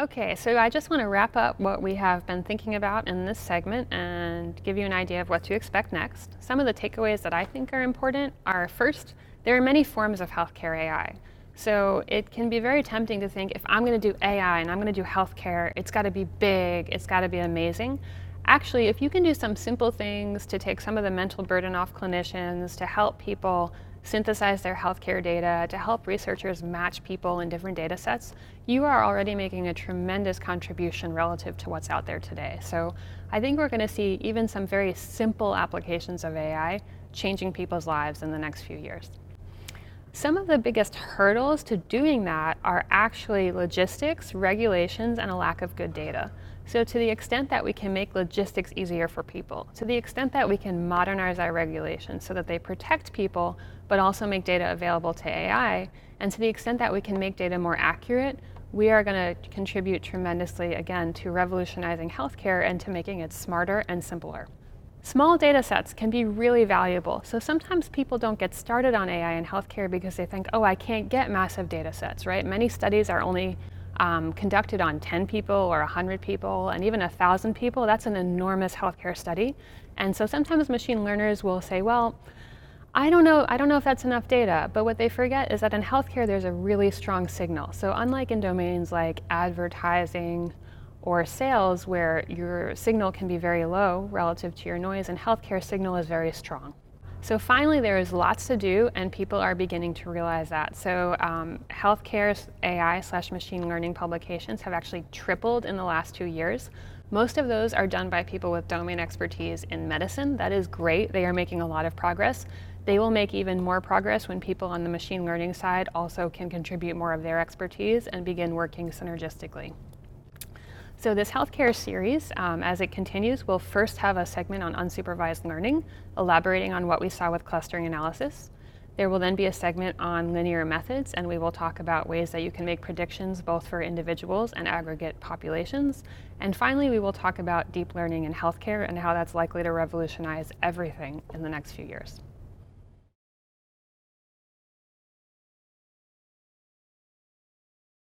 Okay, so I just want to wrap up what we have been thinking about in this segment and give you an idea of what to expect next. Some of the takeaways that I think are important are first, there are many forms of healthcare AI. So it can be very tempting to think if I'm going to do AI and I'm going to do healthcare, it's got to be big, it's got to be amazing. Actually, if you can do some simple things to take some of the mental burden off clinicians, to help people synthesize their healthcare data, to help researchers match people in different data sets, you are already making a tremendous contribution relative to what's out there today. So I think we're going to see even some very simple applications of AI changing people's lives in the next few years. Some of the biggest hurdles to doing that are actually logistics, regulations, and a lack of good data. So to the extent that we can make logistics easier for people, to the extent that we can modernize our regulations so that they protect people, but also make data available to AI, and to the extent that we can make data more accurate, we are going to contribute tremendously, again, to revolutionizing healthcare and to making it smarter and simpler. Small data sets can be really valuable. So sometimes people don't get started on AI in healthcare because they think, oh, I can't get massive data sets, right? Many studies are only conducted on 10 people or 100 people, and even 1,000 people. That's an enormous healthcare study. And so sometimes machine learners will say, well, I don't know if that's enough data, but what they forget is that in healthcare there's a really strong signal. So unlike in domains like advertising or sales, where your signal can be very low relative to your noise, and healthcare signal is very strong. So finally, there is lots to do, and people are beginning to realize that. So healthcare's AI/machine learning publications have actually tripled in the last 2 years. Most of those are done by people with domain expertise in medicine. That is great. They are making a lot of progress. They will make even more progress when people on the machine learning side also can contribute more of their expertise and begin working synergistically. So this healthcare series, as it continues, will first have a segment on unsupervised learning, elaborating on what we saw with clustering analysis. There will then be a segment on linear methods, and we will talk about ways that you can make predictions both for individuals and aggregate populations. And finally, we will talk about deep learning in healthcare and how that's likely to revolutionize everything in the next few years.